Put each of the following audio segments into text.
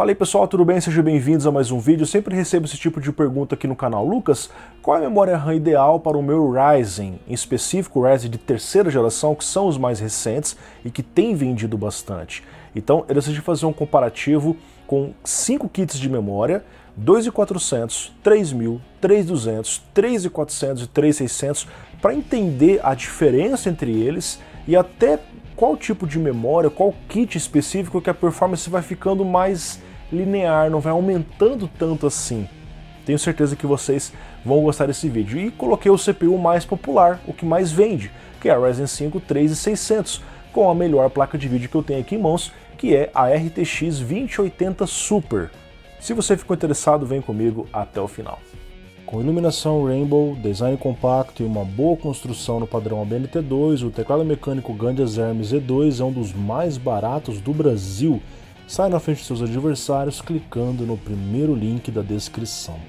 Fala aí pessoal, tudo bem? Sejam bem-vindos a mais um vídeo. Eu sempre recebo esse tipo de pergunta aqui no canal. Lucas, qual é a memória RAM ideal para o meu Ryzen? Em específico o Ryzen de terceira geração, que são os mais recentes e que tem vendido bastante. Então eu decidi fazer um comparativo com 5 kits de memória, 2.400, 3.000, 3.200, 3.400 e 3.600, para entender a diferença entre eles e até qual tipo de memória, qual kit específico que a performance vai ficando mais linear, não vai aumentando tanto assim. Tenho certeza que vocês vão gostar desse vídeo. E coloquei o CPU mais popular, o que mais vende, que é a Ryzen 5 3600, com a melhor placa de vídeo que eu tenho aqui em mãos, que é a RTX 2080 Super. Se você ficou interessado, vem comigo até o final. Com iluminação Rainbow, design compacto e uma boa construção no padrão ABNT2, o teclado mecânico Gandias Hermes Z2 é um dos mais baratos do Brasil. Sai na frente de seus adversários clicando no primeiro link da descrição.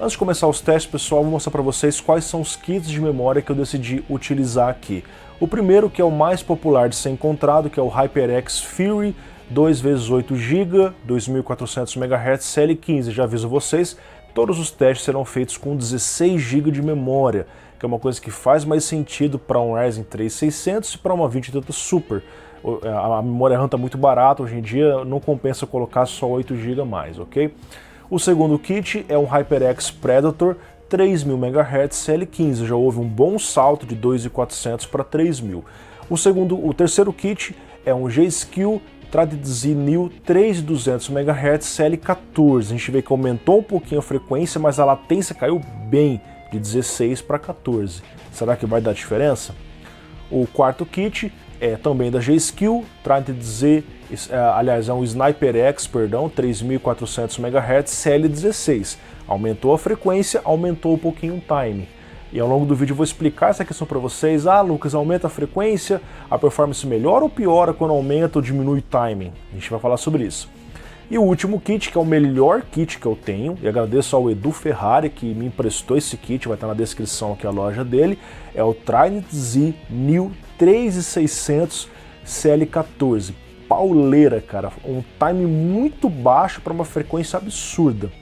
Antes de começar os testes, pessoal, vou mostrar para vocês quais são os kits de memória que eu decidi utilizar aqui. O primeiro, que é o mais popular de ser encontrado, que é o HyperX Fury 2x8GB, 2400 MHz CL15. Já aviso vocês, todos os testes serão feitos com 16 GB de memória, que é uma coisa que faz mais sentido para um Ryzen 3600 e para uma 2080 Super. A memória RAM está muito barata, hoje em dia não compensa colocar só 8 GB a mais, ok? O segundo kit é um HyperX Predator 3000 MHz CL15, já houve um bom salto de 2.400 para 3000. O terceiro kit é um G-Skill Tradz New 3200 MHz CL14. A gente vê que aumentou um pouquinho a frequência, mas a latência caiu bem, de 16 para 14. Será que vai dar diferença? O quarto kit é também da G-Skill, é um Sniper X, 3400 MHz CL16. Aumentou a frequência, aumentou um pouquinho o time. E ao longo do vídeo eu vou explicar essa questão para vocês. Ah, Lucas, aumenta a frequência, a performance melhora ou piora quando aumenta ou diminui o timing? A gente vai falar sobre isso. E o último kit, que é o melhor kit que eu tenho, e agradeço ao Edu Ferrari que me emprestou esse kit, vai estar na descrição aqui a loja dele, é o Trident New 3600 CL14. Pauleira, cara, um time muito baixo para uma frequência absurda.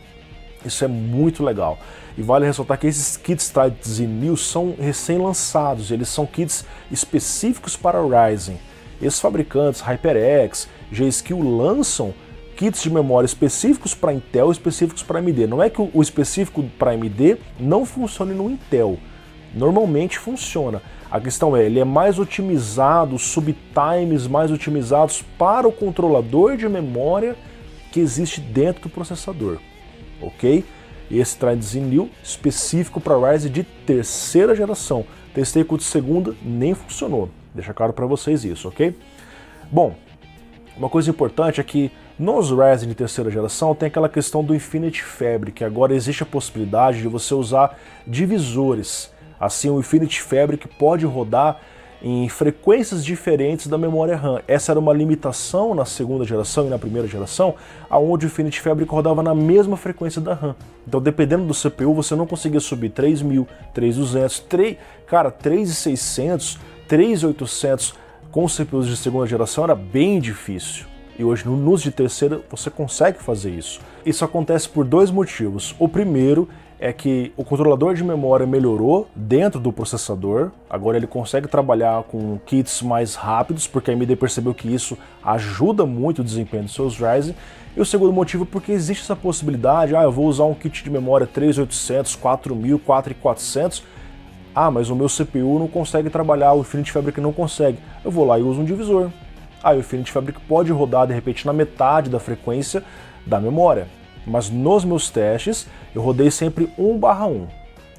Isso é muito legal. E vale ressaltar que esses kits Trident New são recém-lançados, eles são kits específicos para o Ryzen. Esses fabricantes, HyperX, G-Skill, lançam kits de memória específicos para Intel, específicos para AMD. Não é que o específico para AMD não funcione no Intel. Normalmente funciona. A questão é, ele é mais otimizado, subtimes mais otimizados para o controlador de memória que existe dentro do processador. Ok? E esse Trident New específico para Ryzen de terceira geração. Testei com o de segunda, nem funcionou. Deixa claro para vocês isso, ok? Bom, uma coisa importante é que nos Ryzen de terceira geração tem aquela questão do Infinity Fabric. Agora existe a possibilidade de você usar divisores. Assim, o Infinity Fabric pode rodar em frequências diferentes da memória RAM. Essa era uma limitação na segunda geração e na primeira geração, onde o Infinity Fabric rodava na mesma frequência da RAM. Então, dependendo do CPU, você não conseguia subir 3000, 3200, 3600, 3800 com CPUs de segunda geração era bem difícil. E hoje, nos de terceira, você consegue fazer isso. Isso acontece por dois motivos. O primeiro é que o controlador de memória melhorou dentro do processador. Agora ele consegue trabalhar com kits mais rápidos, porque a AMD percebeu que isso ajuda muito o desempenho dos seus Ryzen. E o segundo motivo é porque existe essa possibilidade, eu vou usar um kit de memória 3800, 4000, 4400, mas o meu CPU não consegue trabalhar, o Infinity Fabric não consegue. Eu vou lá e uso um divisor. O Infinity Fabric pode rodar de repente na metade da frequência da memória. Mas nos meus testes, eu rodei sempre 1/1.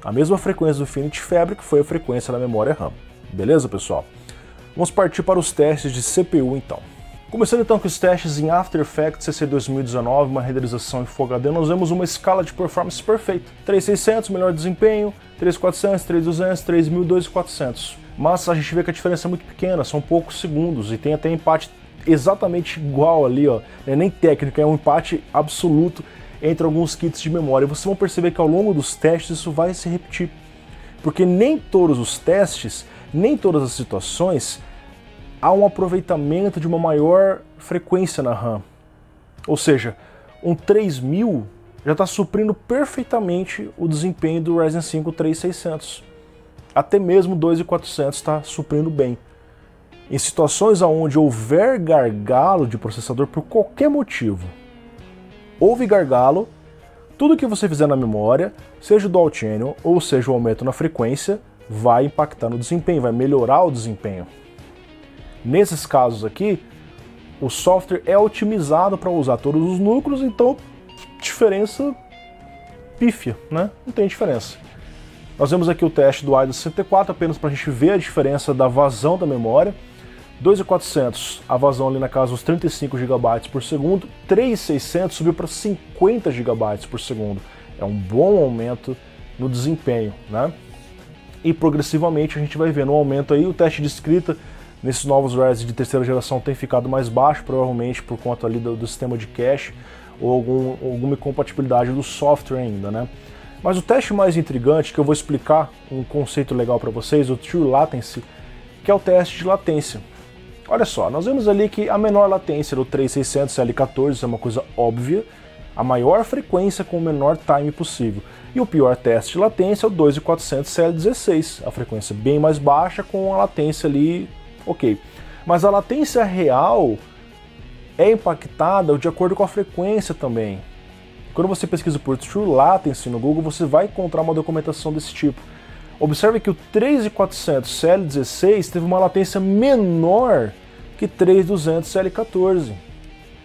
A mesma frequência do Infinity Fabric foi a frequência da memória RAM. Beleza, pessoal? Vamos partir para os testes de CPU, então. Começando então com os testes em After Effects CC 2019, uma renderização em Full HD, nós vemos uma escala de performance perfeita. 3600, melhor desempenho, 3400, 3200, 3000, 2400. Mas a gente vê que a diferença é muito pequena, são poucos segundos, e tem até empate exatamente igual ali, ó. Não é nem técnico, é um empate absoluto entre alguns kits de memória. Vocês vão perceber que ao longo dos testes isso vai se repetir, porque nem todos os testes nem todas as situações há um aproveitamento de uma maior frequência na RAM. Ou seja, um 3000 já está suprindo perfeitamente o desempenho do Ryzen 5 3600. Até mesmo 2400 está suprindo bem. Em situações onde houver gargalo de processador por qualquer motivo, houve gargalo, tudo que você fizer na memória, seja o dual channel ou seja o aumento na frequência, vai impactar no desempenho, vai melhorar o desempenho. Nesses casos aqui, o software é otimizado para usar todos os núcleos, então diferença pífia, né? Não tem diferença. Nós vemos aqui o teste do AIDA 64 apenas para a gente ver a diferença da vazão da memória. 2400, a vazão ali na casa dos 35 GB por segundo, 3600 subiu para 50 GB por segundo. É um bom aumento no desempenho, né? E progressivamente a gente vai vendo um aumento aí. O teste de escrita nesses novos Ryzen de terceira geração tem ficado mais baixo, provavelmente por conta ali do sistema de cache ou alguma incompatibilidade do software ainda, né? Mas o teste mais intrigante, que eu vou explicar um conceito legal para vocês, o True Latency, que é o teste de latência. Olha só, nós vemos ali que a menor latência do 3600 CL14 é uma coisa óbvia, a maior frequência com o menor time possível. E o pior teste de latência é o 2400 CL16, a frequência bem mais baixa com a latência ali, ok. Mas a latência real é impactada de acordo com a frequência também. Quando você pesquisa por True Latency no Google, você vai encontrar uma documentação desse tipo. Observe que o 3400 CL16 teve uma latência menor que 3200 CL14,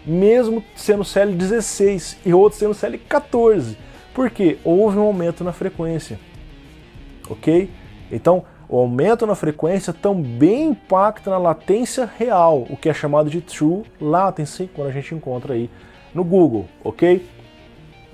mesmo sendo CL16 e outro sendo CL14. Por quê? Houve um aumento na frequência, ok? Então, o aumento na frequência também impacta na latência real, o que é chamado de True Latency, quando a gente encontra aí no Google, ok?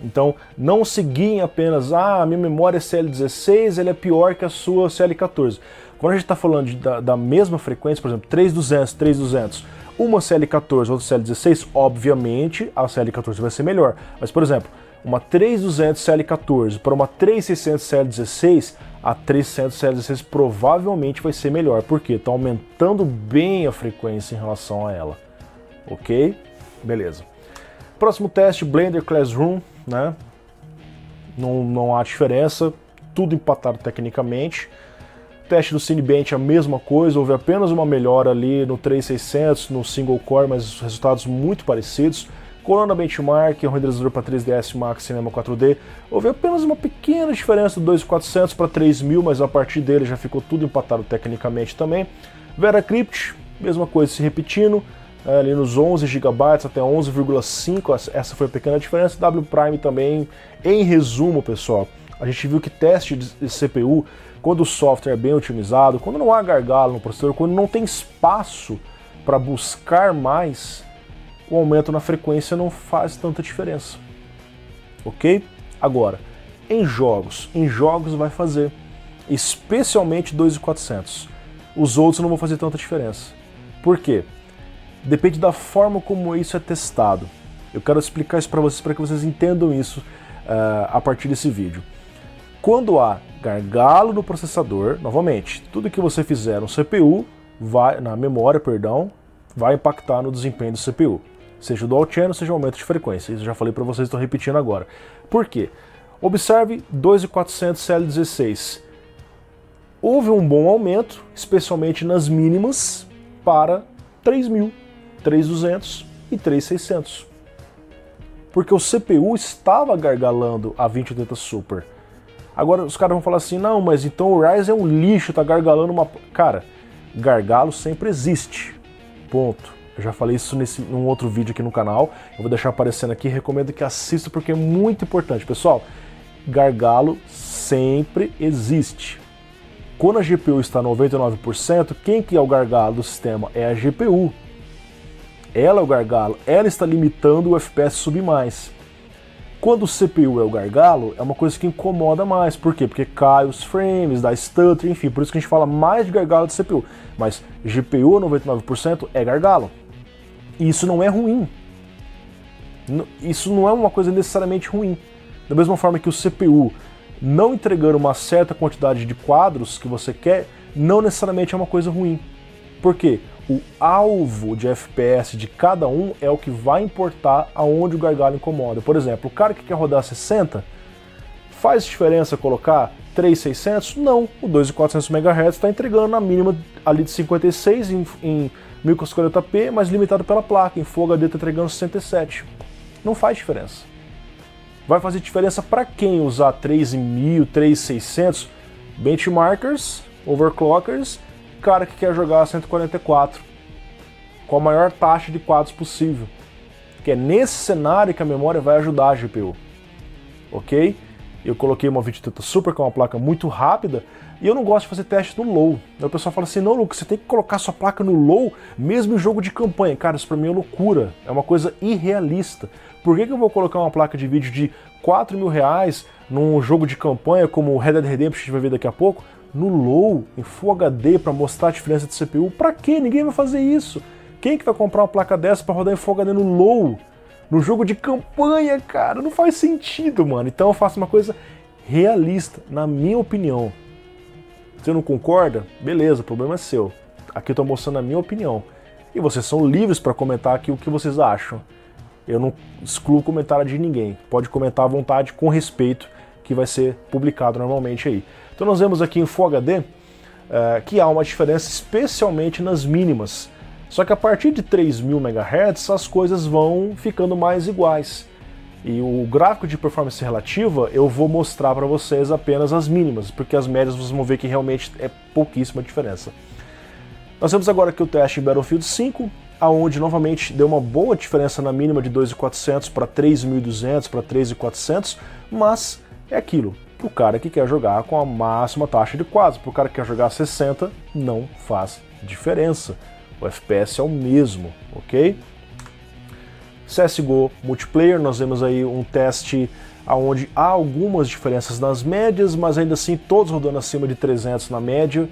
Então, não se guiem apenas, a minha memória é CL16, ela é pior que a sua CL14. Quando a gente está falando da mesma frequência, por exemplo, 3200, uma CL14, outra CL16, obviamente a CL14 vai ser melhor. Mas, por exemplo, uma 3200 CL14 para uma 3600 CL16, a 300 CL16 provavelmente vai ser melhor, porque está aumentando bem a frequência em relação a ela. Ok? Beleza. Próximo teste, Blender Classroom, né? Não há diferença, tudo empatado tecnicamente. Teste do Cinebench a mesma coisa, houve apenas uma melhora ali no 3600, no single core, mas resultados muito parecidos. Corona Benchmark, um renderizador para 3ds Max Cinema 4D, houve apenas uma pequena diferença do 2400 para 3000, mas a partir dele já ficou tudo empatado tecnicamente também. VeraCrypt, mesma coisa se repetindo, ali nos 11 GB até 11,5, essa foi a pequena diferença. WPrime também, em resumo, pessoal, a gente viu que teste de CPU, quando o software é bem otimizado, quando não há gargalo no processador, quando não tem espaço para buscar mais, o aumento na frequência não faz tanta diferença, ok? Agora, em jogos vai fazer, especialmente 2400. Os outros não vão fazer tanta diferença. Por quê? Depende da forma como isso é testado. Eu quero explicar isso para que vocês entendam isso a partir desse vídeo. Quando há gargalo no processador, novamente, tudo que você fizer no CPU, na memória, perdão, vai impactar no desempenho do CPU. Seja o dual channel, seja o aumento de frequência. Isso eu já falei para vocês, estou repetindo agora. Por quê? Observe 2400 CL16. Houve um bom aumento, especialmente nas mínimas, para 3000, 3200 e 3600. Porque o CPU estava gargalando a 2080 Super. Agora os caras vão falar assim, não, mas então o Ryzen é um lixo, tá gargalando uma... Cara, gargalo sempre existe. Ponto. Eu já falei isso num outro vídeo aqui no canal. Eu vou deixar aparecendo aqui, recomendo que assista porque é muito importante. Pessoal, gargalo sempre existe. Quando a GPU está 99%, quem que é o gargalo do sistema? É a GPU. Ela é o gargalo, ela está limitando o FPS subir mais. Quando o CPU é o gargalo, é uma coisa que incomoda mais. Por quê? Porque cai os frames, dá stutter, enfim, por isso que a gente fala mais de gargalo de CPU. Mas GPU 99% é gargalo. E isso não é ruim. Isso não é uma coisa necessariamente ruim. Da mesma forma que o CPU não entregando uma certa quantidade de quadros que você quer, não necessariamente é uma coisa ruim. Por quê? O alvo de FPS de cada um é o que vai importar aonde o gargalo incomoda. Por exemplo, o cara que quer rodar 60, faz diferença colocar 3600? Não, o 2400 MHz está entregando na mínima ali de 56 em 1040p, mas limitado pela placa. Em Full HD está entregando 67. Não faz diferença. Vai fazer diferença para quem usar 3000, 3600? Benchmarkers, overclockers, cara que quer jogar 144 com a maior taxa de quadros possível. Que é nesse cenário que a memória vai ajudar a GPU. Ok? Eu coloquei uma 2080 Super, que é uma placa muito rápida, e eu não gosto de fazer teste no low. Aí o pessoal fala assim, não, Lucas, você tem que colocar sua placa no low, mesmo em jogo de campanha. Cara, isso pra mim é loucura, é uma coisa irrealista. Por que eu vou colocar uma placa de vídeo de R$4.000 num jogo de campanha, como Red Dead Redemption, que a gente vai ver daqui a pouco, no low, em Full HD, pra mostrar a diferença de CPU? Pra quê? Ninguém vai fazer isso. Quem que vai comprar uma placa dessa pra rodar em Full HD no low? No jogo de campanha, cara, não faz sentido, mano. Então eu faço uma coisa realista, na minha opinião. Você não concorda? Beleza, o problema é seu. Aqui eu tô mostrando a minha opinião. E vocês são livres para comentar aqui o que vocês acham. Eu não excluo o comentário de ninguém. Pode comentar à vontade, com respeito, que vai ser publicado normalmente aí. Então nós vemos aqui em Full HD que há uma diferença, especialmente nas mínimas. Só que a partir de 3000 MHz as coisas vão ficando mais iguais. E o gráfico de performance relativa eu vou mostrar para vocês apenas as mínimas, porque as médias vocês vão ver que realmente é pouquíssima diferença. Nós temos agora aqui o teste em Battlefield 5, aonde novamente deu uma boa diferença na mínima de 2.400 para 3.200 para 3.400, mas é aquilo. Para o cara que quer jogar com a máxima taxa de quadros, para o cara que quer jogar 60, não faz diferença. O FPS é o mesmo, ok? CSGO Multiplayer, nós vemos aí um teste onde há algumas diferenças nas médias, mas ainda assim todos rodando acima de 300 na média,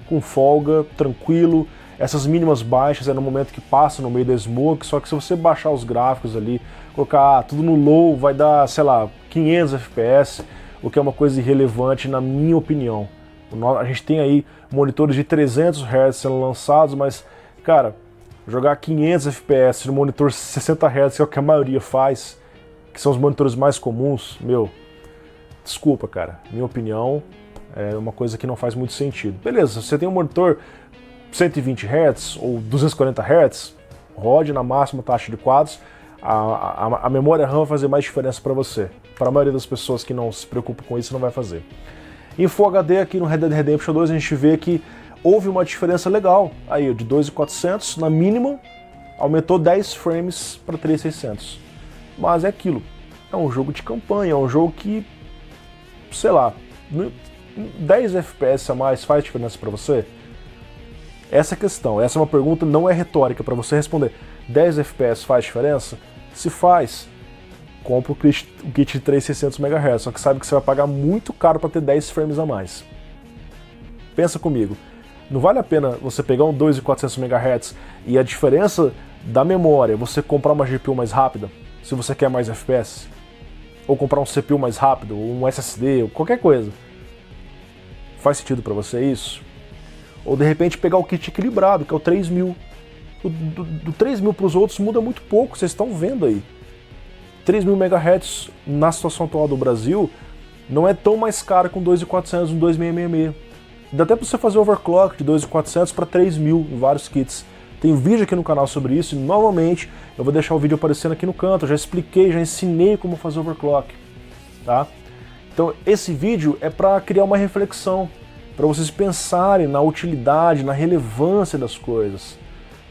com folga, tranquilo. Essas mínimas baixas é no momento que passa no meio da smoke, só que se você baixar os gráficos ali, colocar tudo no low, vai dar, sei lá, 500 FPS, o que é uma coisa irrelevante na minha opinião. A gente tem aí monitores de 300 Hz sendo lançados, mas, cara, jogar 500 FPS no monitor 60 Hz, que é o que a maioria faz, que são os monitores mais comuns, meu, desculpa, cara, minha opinião é uma coisa que não faz muito sentido. Beleza, se você tem um monitor 120 Hz ou 240 Hz, rode na máxima taxa de quadros, a memória RAM vai fazer mais diferença para você. Para a maioria das pessoas que não se preocupam com isso, não vai fazer. Em Full HD, aqui no Red Dead Redemption 2, a gente vê que houve uma diferença legal, aí de 2.400 na mínima, aumentou 10 frames para 3.600. Mas é aquilo, é um jogo de campanha, é um jogo que, sei lá, 10 FPS a mais faz diferença para você? Essa é a questão, essa é uma pergunta, não é retórica para você responder. 10 FPS faz diferença? Se faz, compra o kit de 3600 MHz, só que sabe que você vai pagar muito caro para ter 10 frames a mais. Pensa comigo. Não vale a pena você pegar um 2.400 MHz e a diferença da memória, você comprar uma GPU mais rápida, se você quer mais FPS, ou comprar um CPU mais rápido, ou um SSD, ou qualquer coisa. Faz sentido para você isso? Ou de repente pegar o kit equilibrado, que é o 3000. Do 3000 para os outros muda muito pouco, vocês estão vendo aí. 3000 MHz na situação atual do Brasil não é tão mais caro que um 2.400, um 2666. Dá até para você fazer overclock de 2.400 para 3000 em vários kits. Tem vídeo aqui no canal sobre isso e novamente eu vou deixar o vídeo aparecendo aqui no canto. Eu já expliquei, já ensinei como fazer overclock, tá? Então esse vídeo é para criar uma reflexão, para vocês pensarem na utilidade, na relevância das coisas.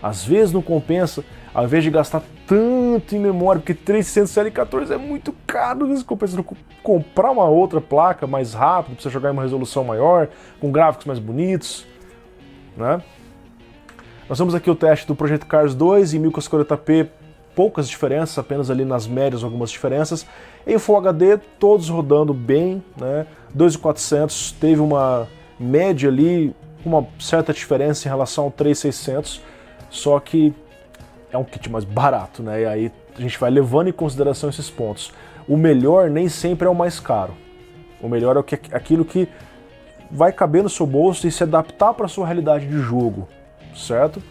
Às vezes não compensa, ao invés de gastar tanto em memória, porque 300 L14 é muito caro, às vezes compensa comprar uma outra placa mais rápida, para você jogar em uma resolução maior, com gráficos mais bonitos, né? Nós temos aqui o teste do Project Cars 2 em 1040p, poucas diferenças, apenas ali nas médias algumas diferenças. Em Full HD, todos rodando bem, né? 2.400 teve uma média ali, uma certa diferença em relação ao 3.600, só que é um kit mais barato, né? E aí a gente vai levando em consideração esses pontos. O melhor nem sempre é o mais caro. O melhor é aquilo que vai caber no seu bolso e se adaptar para a sua realidade de jogo, certo?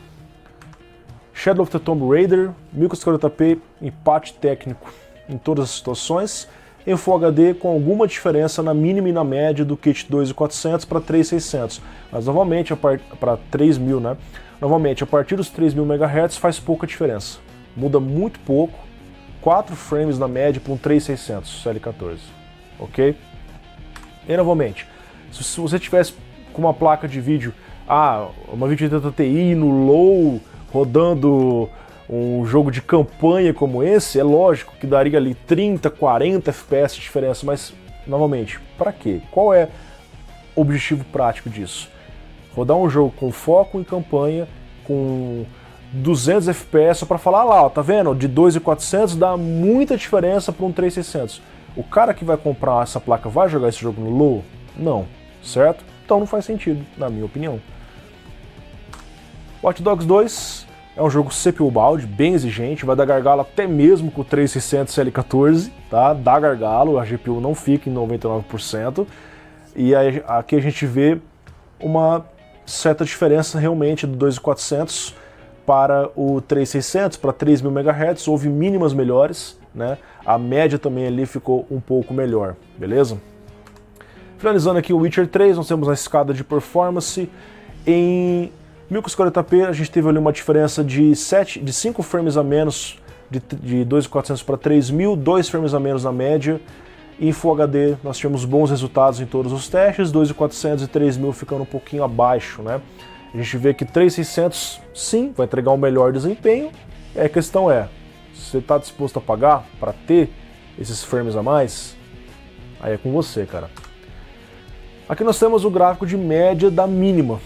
Shadow of the Tomb Raider, 1040p, empate técnico em todas as situações, em Full HD com alguma diferença na mínima e na média do kit 2400 para 3600, mas novamente para 3000, né? Novamente, a partir dos 3000 MHz faz pouca diferença, muda muito pouco, 4 frames na média para um 3600 CL14, ok? E novamente, se você tivesse com uma placa de vídeo, uma 2080 Ti no low, rodando um jogo de campanha como esse, é lógico que daria ali 30, 40 FPS de diferença, mas, novamente, para quê? Qual é o objetivo prático disso? Rodar um jogo com foco em campanha, com 200 FPS, só para falar lá, ó, tá vendo? De 2.400 dá muita diferença para um 3.600. O cara que vai comprar essa placa vai jogar esse jogo no low? Não, certo? Então não faz sentido, na minha opinião. Watch Dogs 2 é um jogo CPU Bound, bem exigente, vai dar gargalo até mesmo com o 3600 CL14, tá? Dá gargalo, a GPU não fica em 99%, e aí, aqui a gente vê uma certa diferença realmente do 2400 para o 3600, para 3000 MHz, houve mínimas melhores, né? A média também ali ficou um pouco melhor, beleza? Finalizando aqui o Witcher 3, nós temos a escada de performance. Em 1040p a gente teve ali uma diferença de 5 frames a menos de 2400 para 3000, 2 frames a menos na média. E em Full HD nós tivemos bons resultados em todos os testes, 2400 e 3000 ficando um pouquinho abaixo, né? A gente vê que 3600 sim vai entregar um melhor desempenho, e a questão é, você está disposto a pagar para ter esses frames a mais? Aí é com você, cara. Aqui nós temos o gráfico de média da mínima.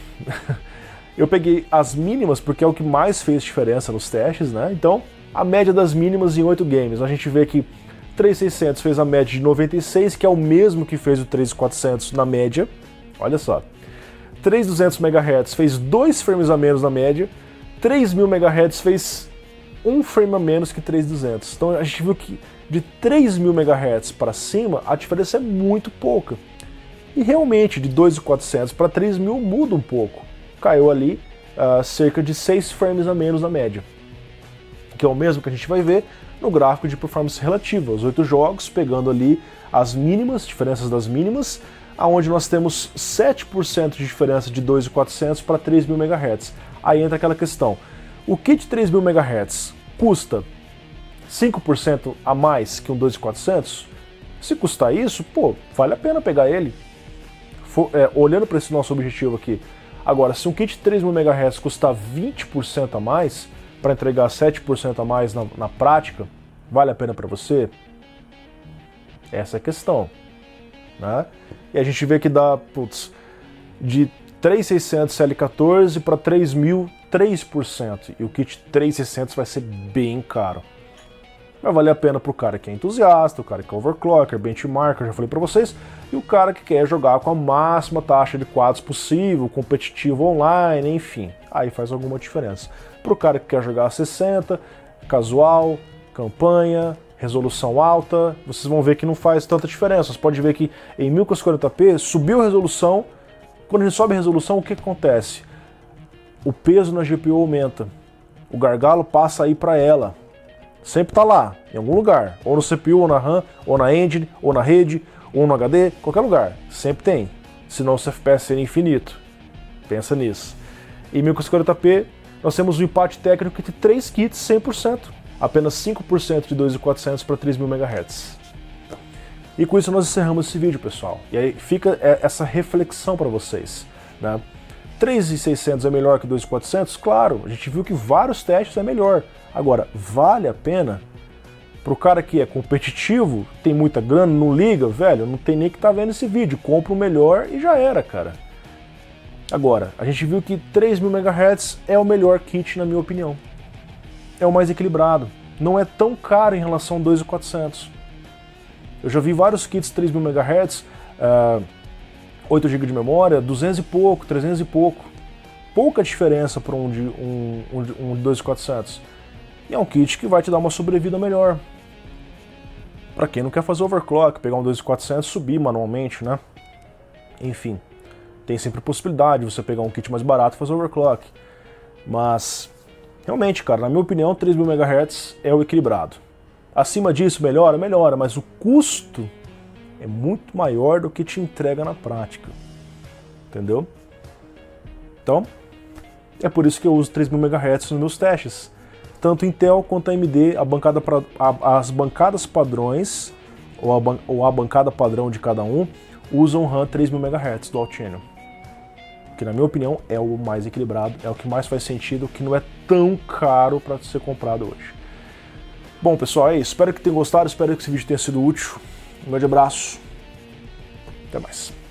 Eu peguei as mínimas porque é o que mais fez diferença nos testes, né? Então, a média das mínimas em 8 games. A gente vê que 3600 fez a média de 96, que é o mesmo que fez o 3400 na média. Olha só. 3200 MHz fez 2 frames a menos na média. 3000 MHz fez 1 frame a menos que 3200. Então a gente viu que de 3000 MHz para cima a diferença é muito pouca. E realmente de 2400 para 3000 muda um pouco. Caiu ali cerca de 6 frames a menos na média. Que é o mesmo que a gente vai ver no gráfico de performance relativa. Os 8 jogos pegando ali as mínimas, diferenças das mínimas, aonde nós temos 7% de diferença de 2.400 para 3.000 MHz. Aí entra aquela questão, o kit 3.000 MHz custa 5% a mais que um 2.400? Se custar isso, pô, vale a pena pegar ele. Olhando para esse nosso objetivo aqui. Agora, se um kit 3.000 MHz custar 20% a mais, para entregar 7% a mais na prática, vale a pena para você? Essa é a questão, né? E a gente vê que dá, de 3.600 CL14 para 3.000, 3%. E o kit 3.600 vai ser bem caro. Vai valer a pena para o cara que é entusiasta, o cara que é overclocker, benchmarker, já falei para vocês, e o cara que quer jogar com a máxima taxa de quadros possível, competitivo online, enfim, aí faz alguma diferença. Para o cara que quer jogar a 60, casual, campanha, resolução alta, vocês vão ver que não faz tanta diferença. Você pode ver que em 1040p subiu a resolução, quando a gente sobe a resolução, o que acontece? O peso na GPU aumenta, o gargalo passa aí para ela. Sempre está lá, em algum lugar, ou no CPU, ou na RAM, ou na engine, ou na rede, ou no HD, qualquer lugar, sempre tem, senão o FPS seria infinito, pensa nisso. Em 1040p, nós temos um empate técnico entre 3 kits 100%, apenas 5% de 2.400 para 3.000 MHz. E com isso nós encerramos esse vídeo, pessoal, e aí fica essa reflexão para vocês, né? 3.600 é melhor que 2.400? Claro, a gente viu que vários testes é melhor. Agora, vale a pena? Para o cara que é competitivo, tem muita grana, não liga, velho, não tem nem que estar vendo esse vídeo, compra o melhor e já era, cara. Agora, a gente viu que 3.000 MHz é o melhor kit, na minha opinião. É o mais equilibrado. Não é tão caro em relação ao 2.400. Eu já vi vários kits 3.000 MHz, 8 GB de memória, 200 e pouco, 300 e pouco. Pouca diferença para um de 2.400. E é um kit que vai te dar uma sobrevida melhor. Para quem não quer fazer overclock, pegar um 2.400 e subir manualmente, né? Enfim. Tem sempre a possibilidade de você pegar um kit mais barato e fazer overclock. Mas, realmente, cara, na minha opinião, 3.000 MHz é o equilibrado. Acima disso, melhora? Melhora, mas o custo é muito maior do que te entrega na prática. Entendeu? Então, é por isso que eu uso 3.000 MHz nos meus testes. Tanto Intel quanto AMD, as bancadas padrões, ou a bancada padrão de cada um, usam RAM 3.000 MHz Dual Channel. Que na minha opinião é o mais equilibrado, é o que mais faz sentido, que não é tão caro para ser comprado hoje. Bom, pessoal, é isso. Espero que tenham gostado, espero que esse vídeo tenha sido útil. Um grande abraço. Até mais.